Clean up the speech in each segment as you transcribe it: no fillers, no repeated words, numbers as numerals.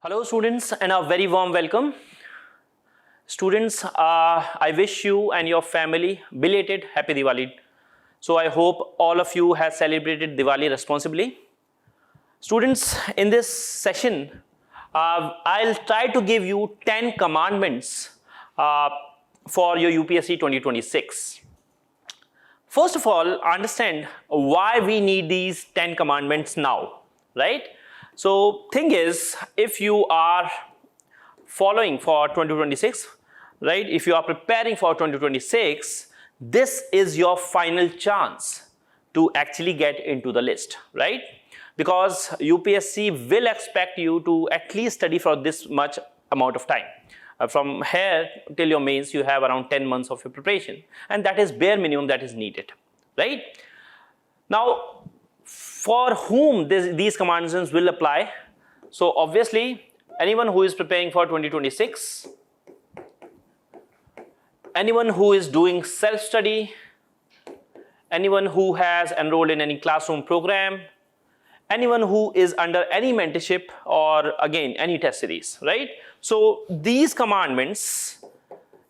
Hello students and a very warm welcome. Students, I wish you and your family belated Happy Diwali. So I hope all of you have celebrated Diwali responsibly. Students, in this session, I'll try to give you 10 commandments for your UPSC 2026. First of all, understand why we need these 10 commandments now, right? So thing is, if you are following for 2026, right, if you are preparing for 2026, this is your final chance to actually get into the list, right? Because UPSC will expect you to at least study for this much amount of time. From here till your mains, you have around 10 months of your preparation, and that is bare minimum that is needed, right? Now, for whom these commandments will apply? So obviously, anyone who is preparing for 2026, anyone who is doing self-study, anyone who has enrolled in any classroom program, anyone who is under any mentorship or again any test series, right? So these commandments,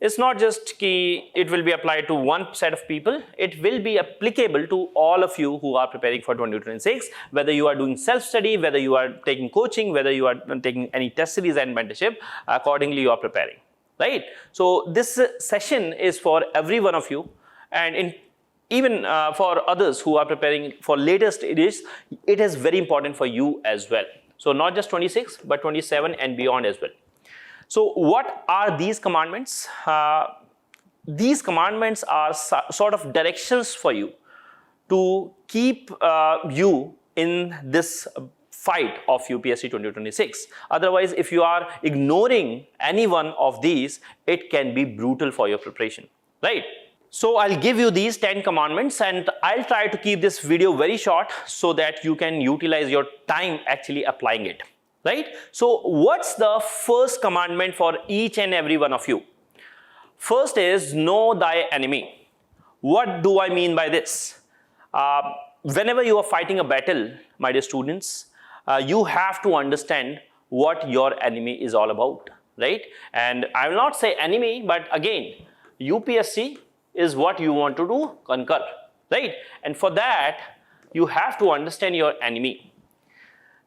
it's not just key, it will be applied to one set of people, it will be applicable to all of you who are preparing for 2026, whether you are doing self-study, whether you are taking coaching, whether you are taking any test series and mentorship, accordingly you are preparing, right? So this session is for every one of you, and even for others who are preparing for later stages, it is very important for you as well. So not just 26, but 27 and beyond as well. So what are these commandments? These commandments are sort of directions for you to keep you in this fight of UPSC 2026. Otherwise, if you are ignoring any one of these, it can be brutal for your preparation, right? So I'll give you these 10 commandments, and I'll try to keep this video very short so that you can utilize your time actually applying it, right? So what's the first commandment for each and every one of you? First is know thy enemy. What do I mean by this? Whenever you are fighting a battle, my dear students, you have to understand what your enemy is all about, right? And I will not say enemy, but again, UPSC is what you want to do, conquer, right? And for that, you have to understand your enemy.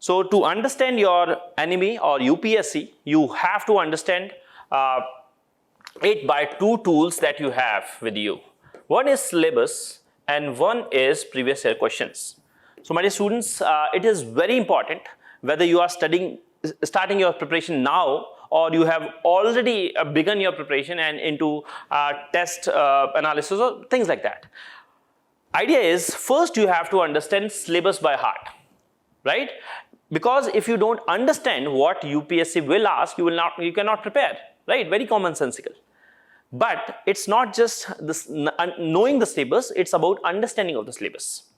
So to understand your enemy or UPSC, you have to understand it by two tools that you have with you. One is syllabus and one is previous year questions. So my dear students, it is very important whether you are starting your preparation now or you have already begun your preparation and into test analysis or things like that. Idea is, first you have to understand syllabus by heart, right? Because if you don't understand what UPSC will ask, you cannot prepare, right? Very commonsensical. But it's not just this knowing the syllabus, it's about understanding of the syllabus,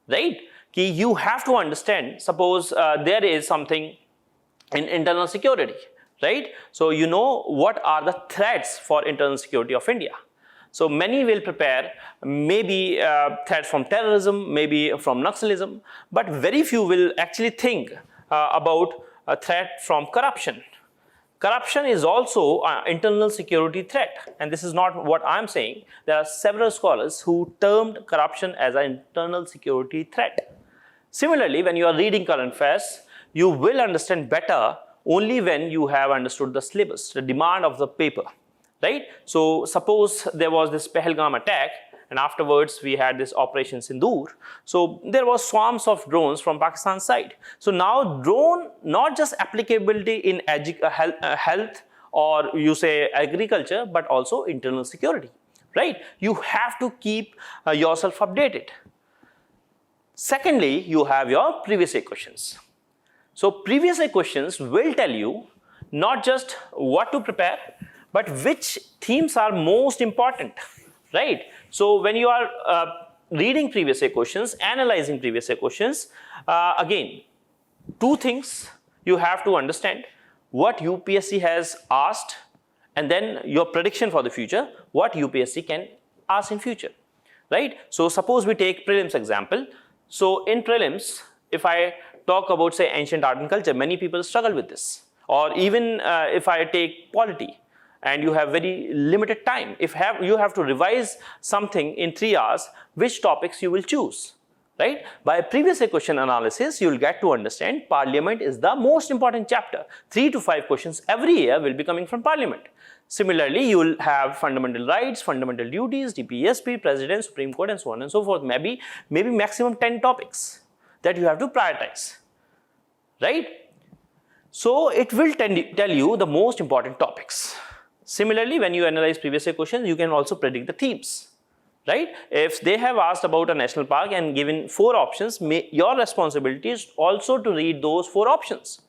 right? You have to understand, suppose there is something in internal security, right? So you know what are the threats for internal security of India. So many will prepare maybe threats from terrorism, maybe from Naxalism, but very few will actually think about a threat from corruption. Corruption is also an internal security threat, and this is not what I'm saying. There are several scholars who termed corruption as an internal security threat. Similarly, when you are reading current affairs, you will understand better only when you have understood the syllabus, the demand of the paper, right? So suppose there was this Pahalgam attack and afterwards we had this Operation Sindoor. So there was swarms of drones from Pakistan's side. So now drone, not just applicability in health or you say agriculture, but also internal security, right? You have to keep yourself updated. Secondly, you have your previous year questions. So previous year questions will tell you not just what to prepare, but which themes are most important, right? So when you are reading previous year questions, analyzing previous year questions, again, two things you have to understand: what UPSC has asked, and then your prediction for the future, what UPSC can ask in future, right? So suppose we take prelims example. So in prelims, if I talk about say ancient art and culture, many people struggle with this. Or even if I take polity and you have very limited time, if you have to revise something in 3 hours, which topics you will choose, right? By previous year question analysis, you will get to understand Parliament is the most important chapter. 3 to 5 questions every year will be coming from Parliament. Similarly, you will have fundamental rights, fundamental duties, DPSP, President, Supreme Court, and so on and so forth. Maybe maximum 10 topics that you have to prioritize, right? So it will tell you the most important topics. Similarly, when you analyze previous year questions, you can also predict the themes, right? If they have asked about a national park and given 4 options, your responsibility is also to read those 4 options,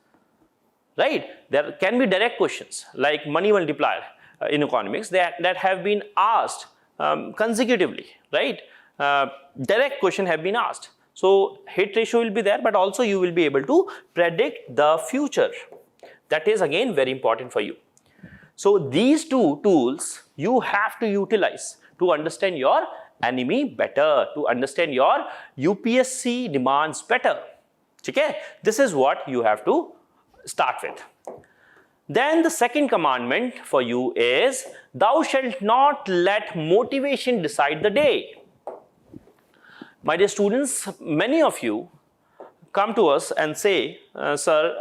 right? There can be direct questions like money multiplier in economics that have been asked consecutively, right? Direct question have been asked. So hit ratio will be there, but also you will be able to predict the future. That is again very important for you. So these 2 tools you have to utilize to understand your enemy better, to understand your UPSC demands better. Okay? This is what you have to start with. Then the second commandment for you is, thou shalt not let motivation decide the day. My dear students, many of you come to us and say, sir,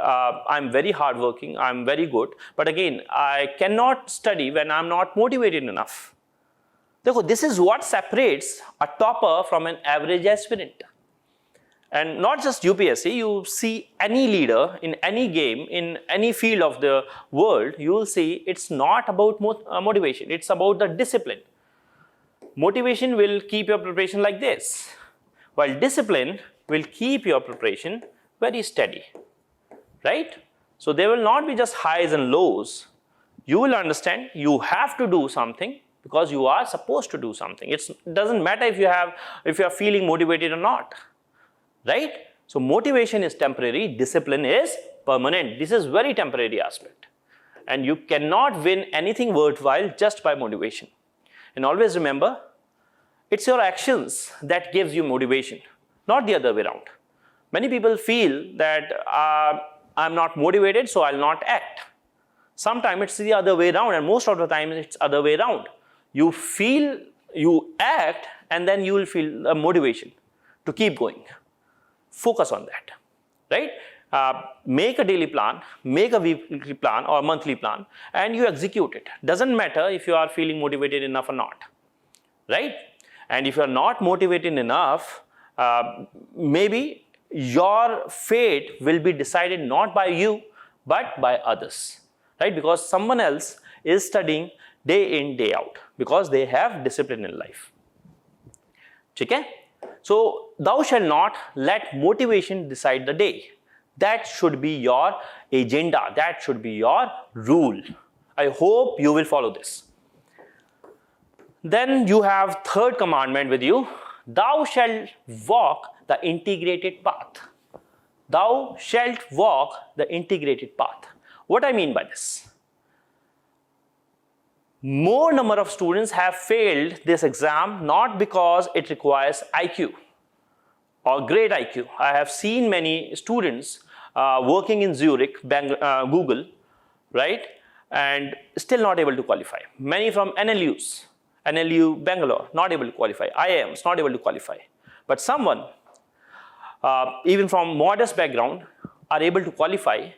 I'm very hardworking, I'm very good, but again, I cannot study when I'm not motivated enough. This is what separates a topper from an average aspirant. And not just UPSC, you see any leader in any game, in any field of the world, you will see it's not about motivation, it's about the discipline. Motivation will keep your preparation like this, while discipline will keep your preparation very steady, right? So there will not be just highs and lows. You will understand you have to do something because you are supposed to do something. It doesn't matter if you are feeling motivated or not, right? So motivation is temporary, discipline is permanent. This is very temporary aspect. And you cannot win anything worthwhile just by motivation. And always remember, it's your actions that gives you motivation, not the other way around. Many people feel that I'm not motivated, so I'll not act. Sometimes it's the other way around, and most of the time it's other way around. You feel, you act, and then you will feel a motivation to keep going. Focus on that, right? Make a daily plan, make a weekly plan or monthly plan, and you execute it. Doesn't matter if you are feeling motivated enough or not, right? And if you are not motivated enough, maybe your fate will be decided not by you, but by others, right? Because someone else is studying day in, day out, because they have discipline in life. Okay? So, thou shalt not let motivation decide the day. That should be your agenda. That should be your rule. I hope you will follow this. Then you have third commandment with you. Thou shalt walk the integrated path. Thou shalt walk the integrated path. What I mean by this? More number of students have failed this exam not because it requires IQ or great IQ. I have seen many students working in Zurich, Google, right, and still not able to qualify. Many from NLUs, NLU Bangalore, not able to qualify. IIMs, not able to qualify. But someone, even from modest background, are able to qualify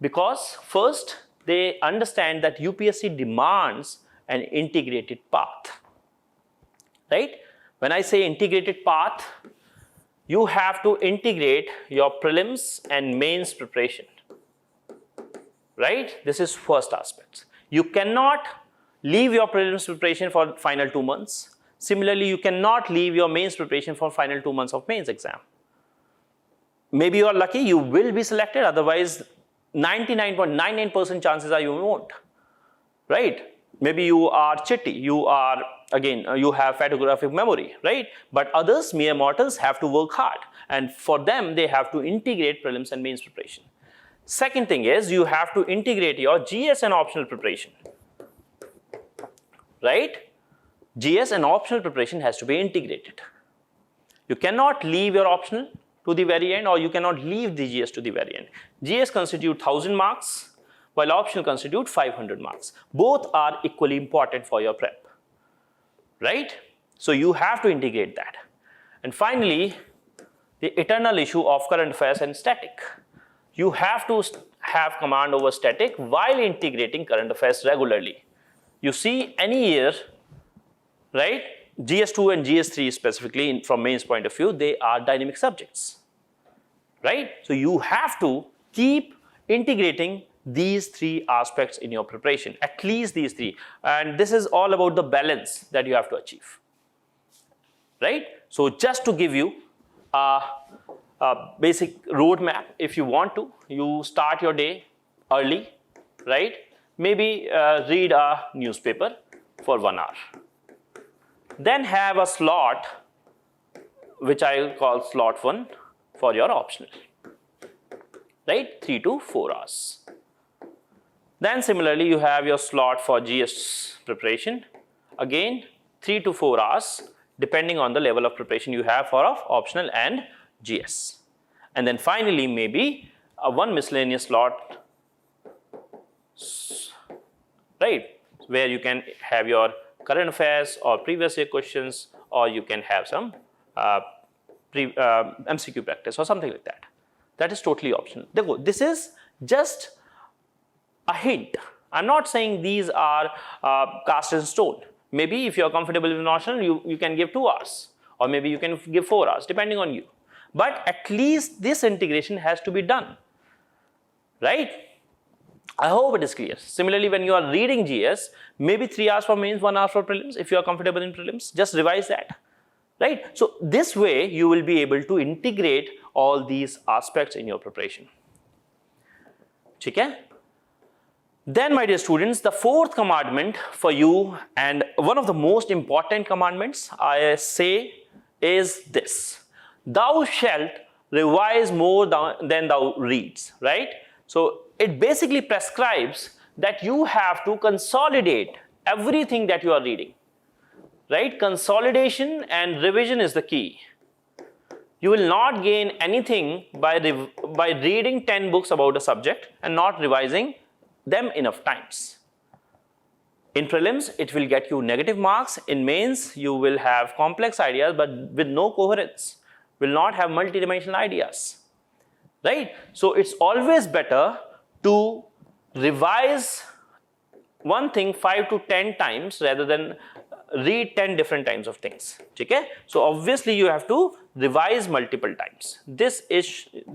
because first, they understand that UPSC demands an integrated path, right? When I say integrated path, you have to integrate your prelims and mains preparation, right? This is first aspect. You cannot leave your prelims preparation for final 2 months. Similarly, you cannot leave your mains preparation for final 2 months of mains exam. Maybe you are lucky, you will be selected, otherwise 99.99% chances are you won't, right? Maybe you are chitty, you are, again, you have photographic memory, right? But others, mere mortals, have to work hard. And for them, they have to integrate prelims and mains preparation. Second thing is, you have to integrate your GS and optional preparation, right? GS and optional preparation has to be integrated. You cannot leave your optional to the very end, or you cannot leave the GS to the very end. GS constitute 1000 marks, while optional constitute 500 marks. Both are equally important for your prep, right? So you have to integrate that. And finally, the eternal issue of current affairs and static. You have to have command over static while integrating current affairs regularly. You see, any year, right, GS2 and GS3 specifically from mains point of view, they are dynamic subjects, right? So you have to keep integrating these three aspects in your preparation, at least these three. And this is all about the balance that you have to achieve, right? So just to give you a basic roadmap, if you want to, you start your day early, right? Maybe read a newspaper for 1 hour. Then have a slot, which I will call slot 1 for your optional, right? 3 to 4 hours. Then similarly, you have your slot for GS preparation. Again, 3 to 4 hours, depending on the level of preparation you have for optional and GS. And then finally, maybe one miscellaneous slot, right, where you can have your current affairs or previous year questions, or you can have some MCQ practice or something like that. That is totally optional. This is just a hint. I'm not saying these are cast in stone. Maybe if you're comfortable with optional, you can give 2 hours, or maybe you can give 4 hours, depending on you. But at least this integration has to be done, right? I hope it is clear. Similarly, when you are reading GS, maybe 3 hours for mains, 1 hour for prelims. If you are comfortable in prelims, just revise that, right? So this way, you will be able to integrate all these aspects in your preparation. Okay? Then, my dear students, the fourth commandment for you, and one of the most important commandments, I say, is this: thou shalt revise more than thou reads, right? So it basically prescribes that you have to consolidate everything that you are reading, right? Consolidation and revision is the key. You will not gain anything by reading 10 books about a subject and not revising them enough times. In prelims, it will get you negative marks. In mains, you will have complex ideas but with no coherence, will not have multidimensional ideas, right? So it's always better to revise one thing 5 to 10 times rather than read 10 different times of things. Okay? So obviously you have to revise multiple times. This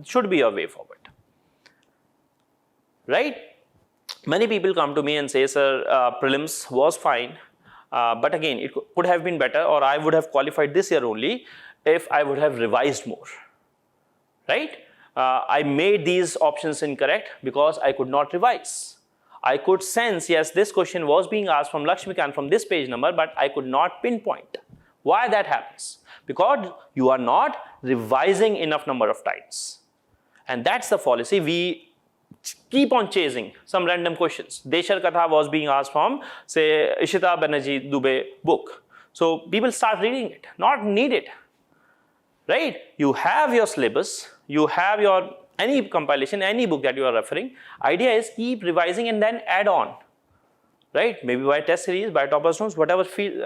should be your way forward, right? Many people come to me and say, sir, prelims was fine, but again, it could have been better, or I would have qualified this year only if I would have revised more, right? I made these options incorrect because I could not revise. I could sense, yes, this question was being asked from Lakshmikant from this page number, but I could not pinpoint. Why that happens? Because you are not revising enough number of times. And that's the fallacy. We keep on chasing some random questions. Deshar Katha was being asked from, say, Ishita Banerjee Dubey book. So people start reading it, not need it, right? You have your syllabus, you have your any compilation, any book that you are referring. Idea is keep revising and then add on, right? Maybe by test series, by toppers notes, whatever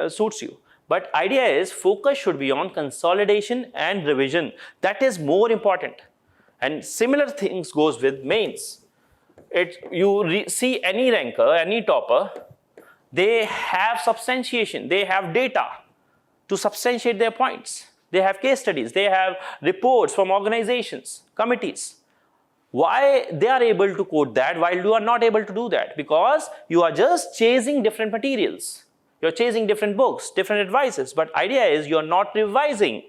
suits you. But idea is focus should be on consolidation and revision. That is more important. And similar things goes with mains. You see any ranker, any topper, they have substantiation, they have data to substantiate their points. They have case studies, they have reports from organizations, committees. Why they are able to quote that while you are not able to do that? Because you are just chasing different materials. You're chasing different books, different advices, but idea is you're not revising,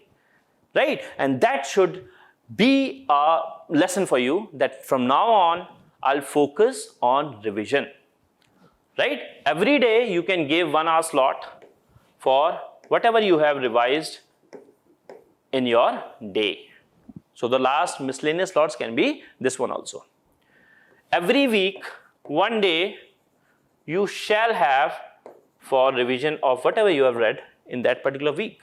right? And that should be a lesson for you that from now on, I'll focus on revision, right? Every day you can give 1 hour slot for whatever you have revised in your day. So the last miscellaneous slots can be this one also. Every week, 1 day, you shall have for revision of whatever you have read in that particular week.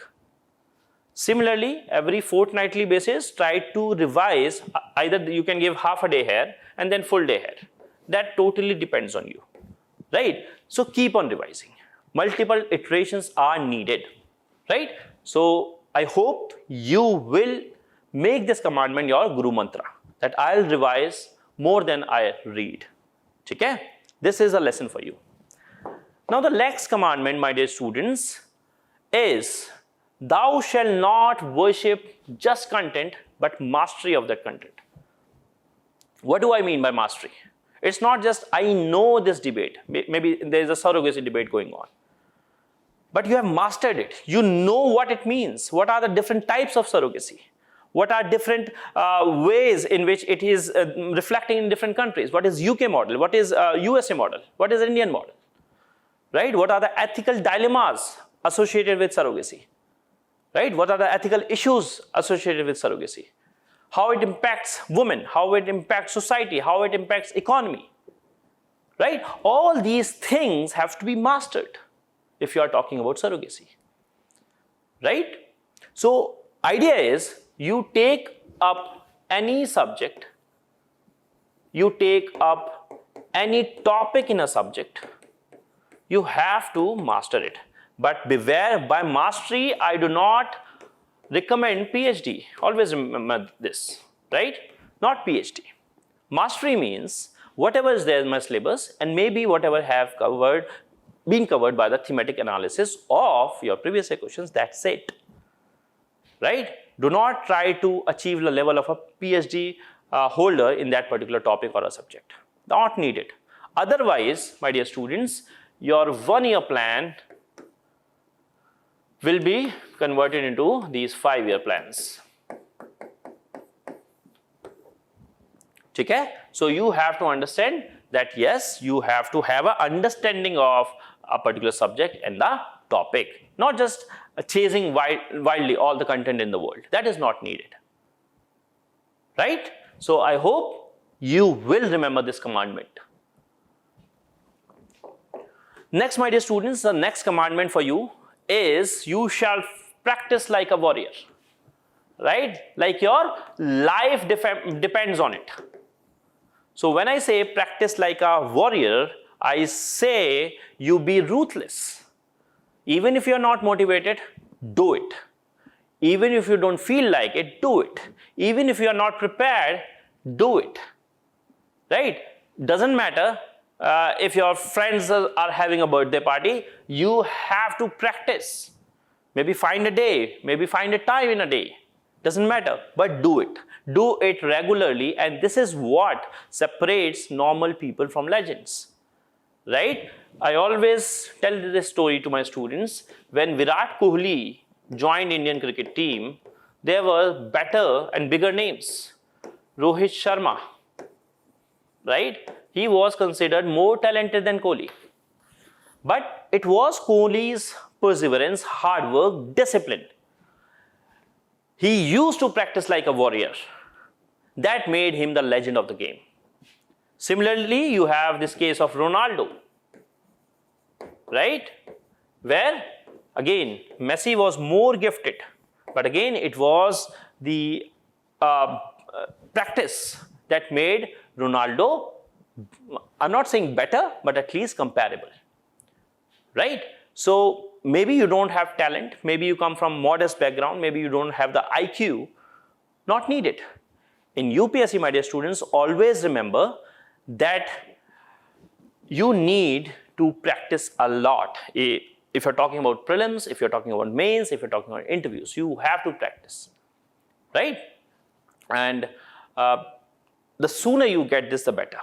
Similarly, every fortnightly basis, try to revise. Either you can give half a day here and then full day here. that totally depends on you, right? So keep on revising. Multiple iterations are needed, right? So I hope you will make this commandment your guru mantra, that I'll revise more than I read. Okay? This is a lesson for you. Now the next commandment, my dear students, is thou shalt not worship just content but mastery of that content. What do I mean by mastery? It's not just I know this debate. Maybe there is a surrogacy debate going on. But you have mastered it. You know what it means. What are the different types of surrogacy? What are different ways in which it is reflecting in different countries? What is UK model? What is USA model? What is Indian model? Right? What are the ethical dilemmas associated with surrogacy? Right? What are the ethical issues associated with surrogacy? How it impacts women, how it impacts society, how it impacts economy. Right? All these things have to be mastered if you are talking about surrogacy. Right? So, idea is you take up any subject, you take up any topic in a subject, you have to master it. But beware, by mastery, I do not recommend PhD. Always remember this, right? Not PhD. Mastery means whatever is there in my syllabus and maybe whatever have been covered by the thematic analysis of your previous questions, that's it, right? Do not try to achieve the level of a PhD holder in that particular topic or a subject. Not needed. Otherwise, my dear students, your 1 year plan will be converted into these 5 year plans. Okay? So you have to understand that yes, you have to have an understanding of a particular subject and the topic, not just chasing wildly all the content in the world. That is not needed. Right? So I hope you will remember this commandment. Next, my dear students, the next commandment for you is you shall practice like a warrior. Right? Like your life depends on it. So when I say practice like a warrior, I say you be ruthless. Even if you are not motivated, do it. Even if you don't feel like it, do it. Even if you are not prepared, do it. Right? Doesn't matter if your friends are having a birthday party, you have to practice. Maybe find a day, maybe find a time in a day. Doesn't matter, but do it. Do it regularly, and this is what separates normal people from legends. Right? I always tell this story to my students. When Virat Kohli joined Indian cricket team, there were better and bigger names. Rohit Sharma, right? He was considered more talented than Kohli. But it was Kohli's perseverance, hard work, discipline. He used to practice like a warrior. That made him the legend of the game. Similarly, you have this case of Ronaldo, right? Where, again, Messi was more gifted. But again, it was the practice that made Ronaldo, I'm not saying better, but at least comparable, right? So maybe you don't have talent, maybe you come from modest background, maybe you don't have the IQ, not needed. In UPSC, my dear students, always remember that you need to practice a lot. If you're talking about prelims, if you're talking about mains, if you're talking about interviews, you have to practice, right? And the sooner you get this, the better.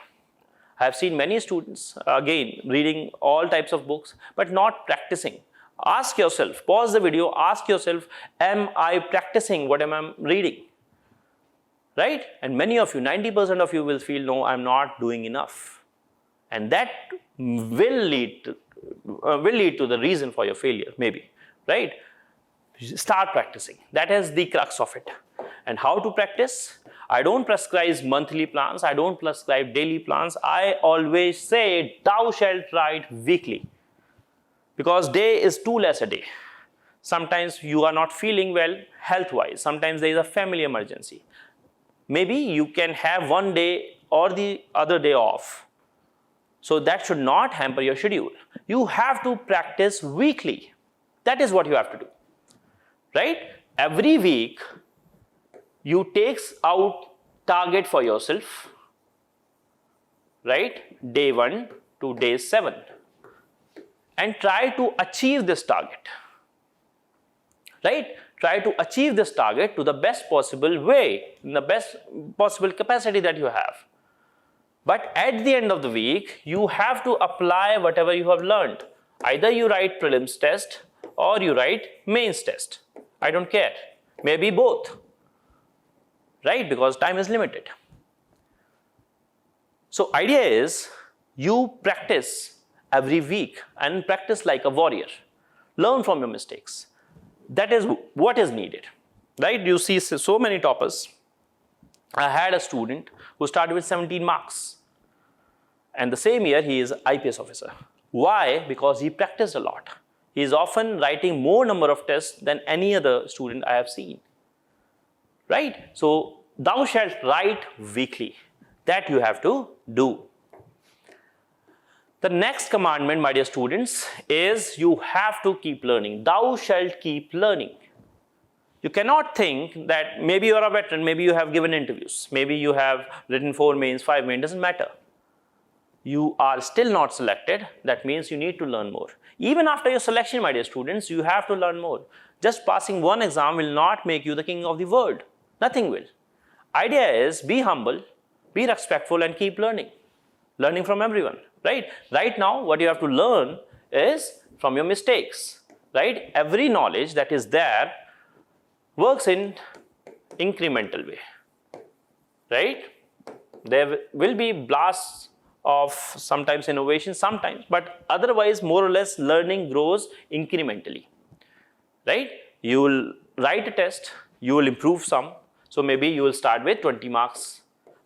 I have seen many students, again, reading all types of books, but not practicing. Ask yourself, pause the video, ask yourself, am I practicing what am I reading? Right? And many of you, 90% of you will feel, no, I'm not doing enough. And that will lead to the reason for your failure, maybe, right? Start practicing. That is the crux of it. And how to practice? I don't prescribe monthly plans. I don't prescribe daily plans. I always say, thou shalt write weekly. Because day is too less a day. Sometimes you are not feeling well health-wise. Sometimes there is a family emergency. Maybe you can have one day or the other day off. So that should not hamper your schedule. You have to practice weekly. That is what you have to do, right? Every week, you take out target for yourself, right? Day 1 to day 7, and try to achieve this target, right? Try to achieve this target to the best possible way, in the best possible capacity that you have. But at the end of the week, you have to apply whatever you have learned. Either you write prelims test or you write mains test. I don't care. Maybe both, right? Because time is limited. So idea is you practice every week and practice like a warrior. Learn from your mistakes. That is what is needed, right? You see so many toppers. I had a student who started with 17 marks. And the same year, he is IPS officer. Why? Because he practiced a lot. He is often writing more number of tests than any other student I have seen, right? So, thou shalt write weekly. That you have to do. The next commandment, my dear students, is you have to keep learning. Thou shalt keep learning. You cannot think that maybe you are a veteran, maybe you have given interviews, maybe you have written 4 mains, 5 mains, doesn't matter. You are still not selected, that means you need to learn more. Even after your selection, my dear students, you have to learn more. Just passing one exam will not make you the king of the world. Nothing will. Idea is be humble, be respectful, and keep learning. Learning from everyone, right? Right now, what you have to learn is from your mistakes, right? Every knowledge that is there works in incremental way, right? There will be blasts of sometimes innovation, sometimes, but otherwise more or less learning grows incrementally, right? You will write a test, you will improve some, so maybe you will start with 20 marks,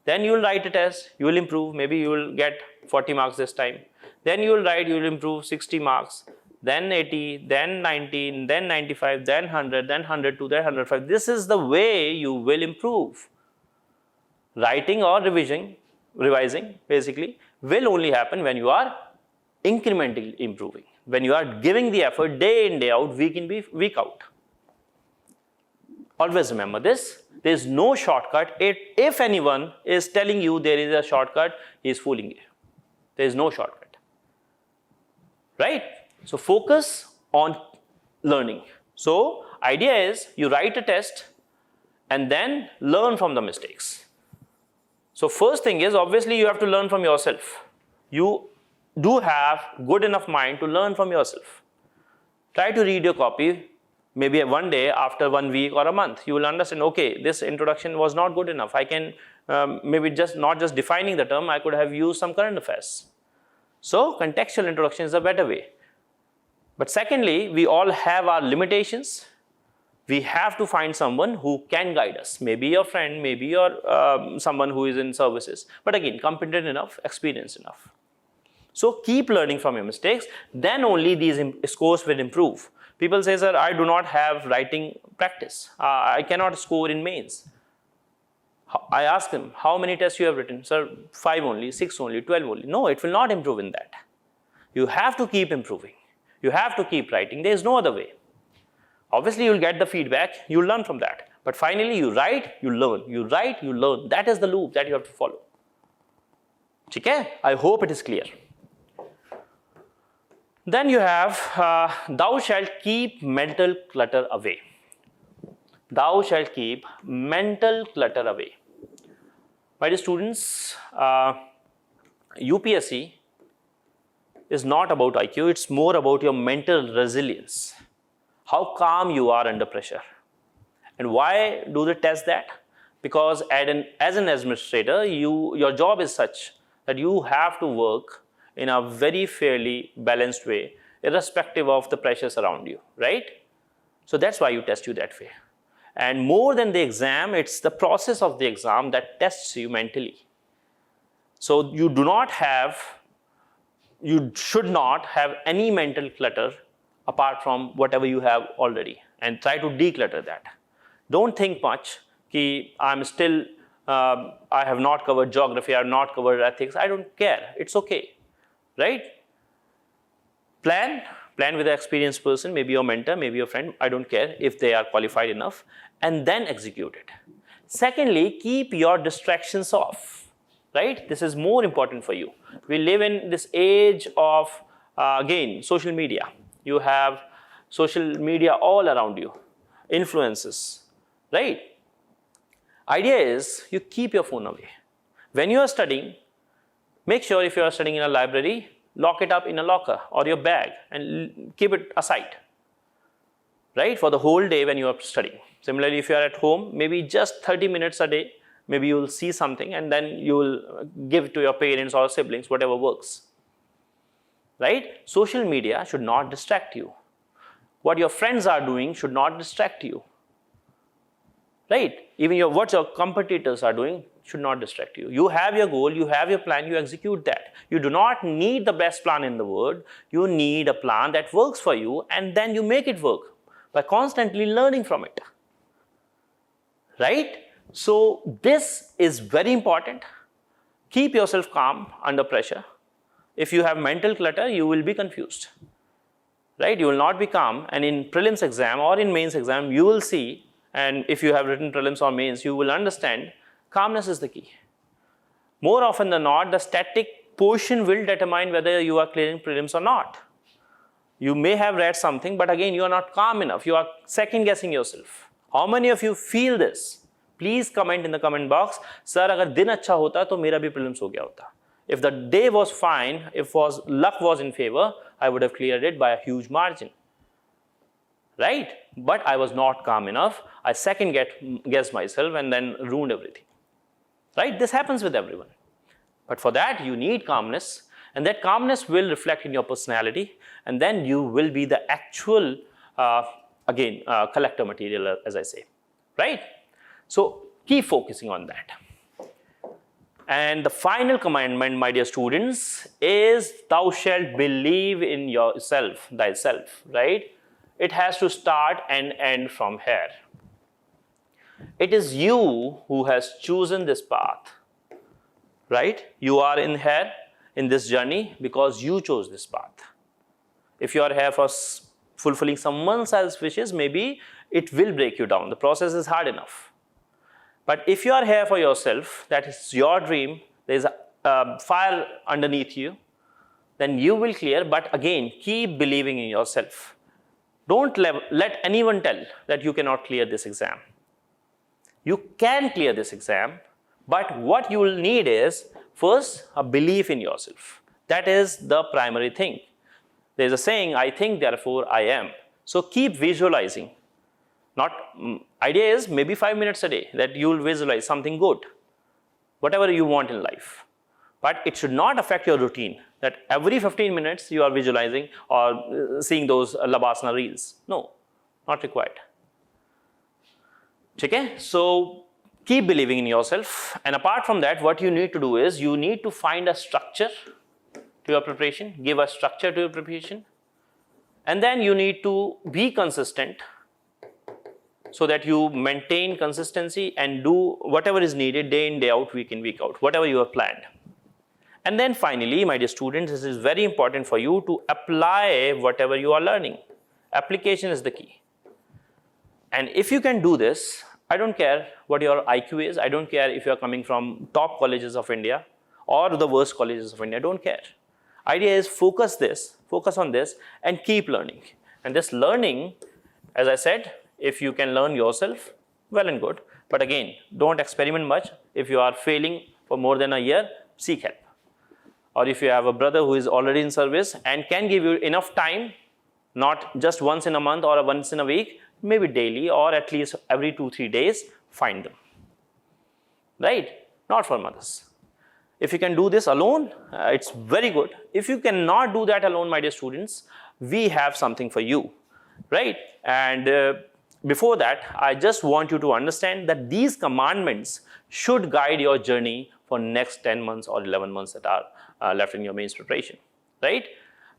then you will write a test, you will improve, maybe you will get 40 marks this time, then you will write, you will improve 60 marks, then 80, then 90, then 95, then 100, then 102, then 105. This is the way you will improve. Writing or revising basically will only happen when you are incrementally improving, when you are giving the effort day in, day out, week in, week out. Always remember this, there is no shortcut. If anyone is telling you there is a shortcut, he is fooling you. There is no shortcut, right? So focus on learning. So idea is you write a test and then learn from the mistakes. So first thing is, obviously you have to learn from yourself. You do have good enough mind to learn from yourself. Try to read your copy, maybe one day after 1 week or a month. You will understand, okay, this introduction was not good enough. I can maybe not just defining the term, I could have used some current affairs. So contextual introduction is a better way. But secondly, we all have our limitations. We have to find someone who can guide us. Maybe your friend, maybe your someone who is in services. But again, competent enough, experienced enough. So keep learning from your mistakes. Then only these scores will improve. People say, sir, I do not have writing practice. I cannot score in mains. I ask them, how many tests you have written? Sir, 5 only, 6 only, 12 only. No, it will not improve in that. You have to keep improving. You have to keep writing. There is no other way. Obviously, you will get the feedback, you will learn from that. But finally, you write, you learn. You write, you learn. That is the loop that you have to follow. Okay? I hope it is clear. Then you have, thou shalt keep mental clutter away. Thou shalt keep mental clutter away. My dear students, UPSC is not about IQ, it's more about your mental resilience. How calm you are under pressure. And why do they test that? Because as an administrator, your job is such that you have to work in a very fairly balanced way, irrespective of the pressures around you, right? So that's why you test you that way. And more than the exam, it's the process of the exam that tests you mentally. So you should not have any mental clutter apart from whatever you have already, and try to declutter that. Don't think much, I have not covered geography, I have not covered ethics, I don't care, it's okay. right? Plan with an experienced person, maybe your mentor, maybe your friend, I don't care if they are qualified enough, and then execute it. Secondly, keep your distractions off, right? This is more important for you. We live in this age of, again, social media. You have social media all around you, influences, right? Idea is you keep your phone away. When you are studying, make sure if you are studying in a library, lock it up in a locker or your bag and keep it aside, right, for the whole day when you are studying. Similarly, if you are at home, maybe just 30 minutes a day, maybe you will see something and then you will give to your parents or siblings, whatever works, right? Social media should not distract you. What your friends are doing should not distract you, right? Even what your competitors are doing should not distract you. You have your goal, you have your plan, you execute that. You do not need the best plan in the world. You need a plan that works for you, and then you make it work by constantly learning from it, right? So this is very important. Keep yourself calm under pressure. If you have mental clutter, you will be confused, right? You will not be calm, and in prelims exam or in mains exam, you will see, and if you have written prelims or mains, you will understand calmness is the key. More often than not, the static portion will determine whether you are clearing prelims or not. You may have read something, but again, you are not calm enough. You are second guessing yourself. How many of you feel this? Please comment in the comment box. Sir, agar din acha hota, to mera bhi prelims ho gaya hota. If the day was fine, if luck was in favor, I would have cleared it by a huge margin, right? But I was not calm enough. I second guessed myself and then ruined everything, right? This happens with everyone. But for that, you need calmness, and that calmness will reflect in your personality, and then you will be the actual, collector material, as I say, right? So keep focusing on that. And the final commandment, my dear students, is thou shalt believe in yourself, thyself, right? It has to start and end from here. It is you who has chosen this path, right? You are in here in this journey because you chose this path. If you are here for fulfilling someone else's wishes, maybe it will break you down. The process is hard enough. But if you are here for yourself, that is your dream, there is a fire underneath you, then you will clear. But again, keep believing in yourself. Don't let anyone tell that you cannot clear this exam. You can clear this exam, but what you will need is first a belief in yourself. That is the primary thing. There is a saying, I think, therefore I am. So keep visualizing. Idea is maybe 5 minutes a day that you will visualize something good, whatever you want in life. But it should not affect your routine, that every 15 minutes you are visualizing or seeing those Labasana reels. No, not required. Okay? So keep believing in yourself. And apart from that, what you need to do is you need to find a structure to your preparation, give a structure to your preparation. And then you need to be consistent so that you maintain consistency and do whatever is needed day in, day out, week in, week out, whatever you have planned. And then finally, my dear students, this is very important for you to apply whatever you are learning. Application is the key. And if you can do this, I don't care what your IQ is. I don't care if you are coming from top colleges of India or the worst colleges of India. I don't care. Idea is focus on this and keep learning. And this learning, as I said, if you can learn yourself, well and good. But again, don't experiment much. If you are failing for more than a year, seek help. Or if you have a brother who is already in service and can give you enough time, not just once in a month or once in a week, maybe daily or at least every 2-3 days, find them. Right? Not for others. If you can do this alone, it's very good. If you cannot do that alone, my dear students, we have something for you. Right? And before that, I just want you to understand that these commandments should guide your journey for next 10 months or 11 months that are left in your mains preparation, right?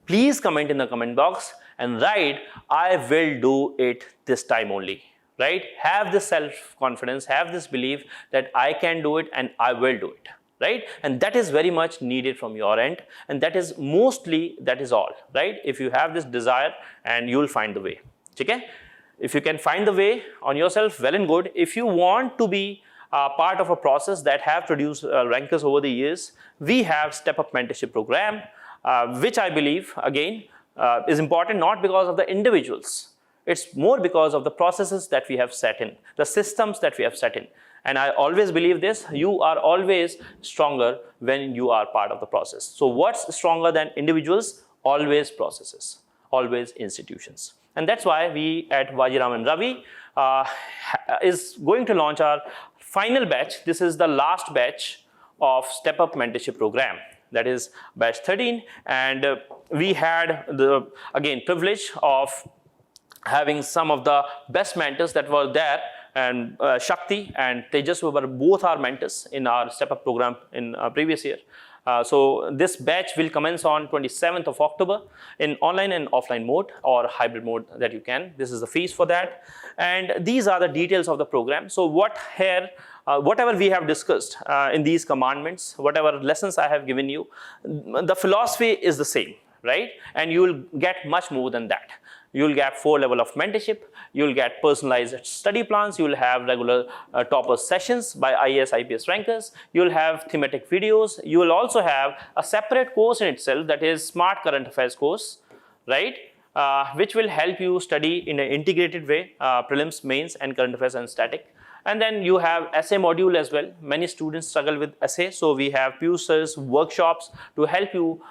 Please comment in the comment box and write, I will do it this time only, right? Have this self-confidence, have this belief that I can do it and I will do it. right? And that is very much needed from your end, and that is all, right? If you have this desire, and you will find the way. Okay? If you can find the way on yourself, well and good. If you want to be part of a process that have produced rankers over the years, we have Step Up Mentorship Program, which I believe, again, is important not because of the individuals. It's more because of the processes that we have set in, the systems that we have set in. And I always believe this, you are always stronger when you are part of the process. So what's stronger than individuals? Always processes, always institutions. And that's why we at Vajiram Ravi is going to launch our final batch. This is the last batch of Step Up Mentorship Program. That is batch 13. And we had the, again, privilege of having some of the best mentors that were there, and Shakti and Tejas were both our mentors in our Step Up program in previous year. So this batch will commence on 27th of October in online and offline mode or hybrid mode that you can. This is the fees for that. And these are the details of the program. So whatever we have discussed in these commandments, whatever lessons I have given you, the philosophy is the same, right? And you will get much more than that. You will get 4 levels of mentorship, you will get personalized study plans, you will have regular topper sessions by IAS, IPS rankers, you will have thematic videos, you will also have a separate course in itself, that is Smart Current Affairs course, right? Which will help you study in an integrated way, prelims, mains, and current affairs and static. And then you have essay module as well. Many students struggle with essay, so we have PUSers workshops to help you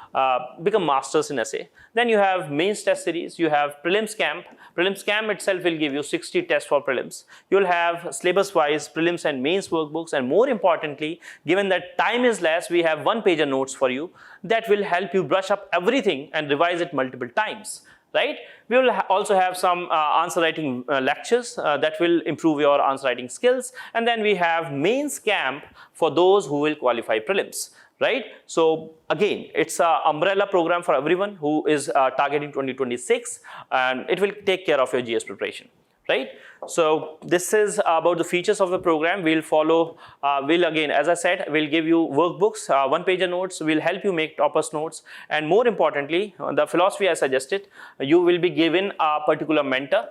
become masters in essay. Then you have mains test series, you have prelims camp. Prelims camp itself will give you 60 tests for prelims. You'll have syllabus-wise prelims and mains workbooks, and more importantly, given that time is less, we have 1-pager notes for you that will help you brush up everything and revise it multiple times. Right? We will also have some answer writing lectures that will improve your answer writing skills. And then we have mains camp for those who will qualify prelims. Right? So again, it's an umbrella program for everyone who is targeting 2026, and it will take care of your GS preparation. Right? So this is about the features of the program. We'll follow, we'll again, as I said, we'll give you workbooks, 1-pager notes, we'll help you make toppers notes, and more importantly, the philosophy I suggested, you will be given a particular mentor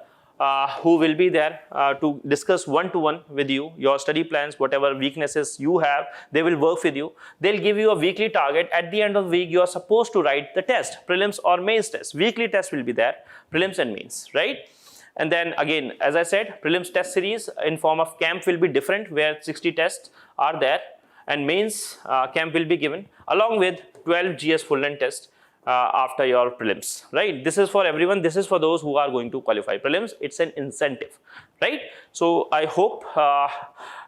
who will be there to discuss one-to-one with you, your study plans, whatever weaknesses you have, they will work with you. They'll give you a weekly target. At the end of the week, you are supposed to write the test, prelims or mains test. Weekly test will be there, prelims and mains, right? And then again, as I said, prelims test series in form of camp will be different, where 60 tests are there, and mains camp will be given along with 12 GS full length tests after your prelims, right? This is for everyone. This is for those who are going to qualify prelims. It's an incentive, right? So I hope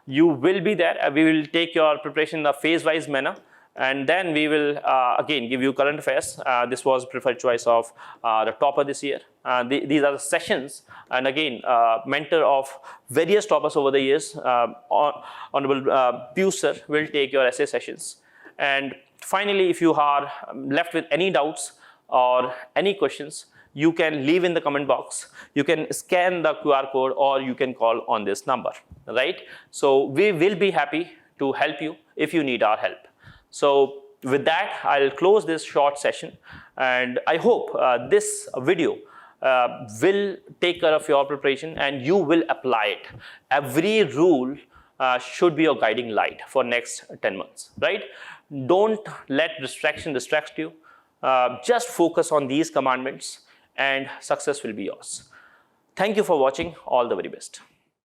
you will be there. We will take your preparation in a phase-wise manner. And then we will again give you current affairs. This was preferred choice of the topper this year. These are the sessions, and again mentor of various toppers over the years, Honorable PUSer will take your essay sessions. And finally, if you are left with any doubts or any questions, you can leave in the comment box. You can scan the QR code, or you can call on this number, right? So we will be happy to help you if you need our help. So with that, I'll close this short session, and I hope this video will take care of your preparation and you will apply it. Every rule should be your guiding light for next 10 months, right? Don't let distraction distract you. Just focus on these commandments and success will be yours. Thank you for watching. All the very best.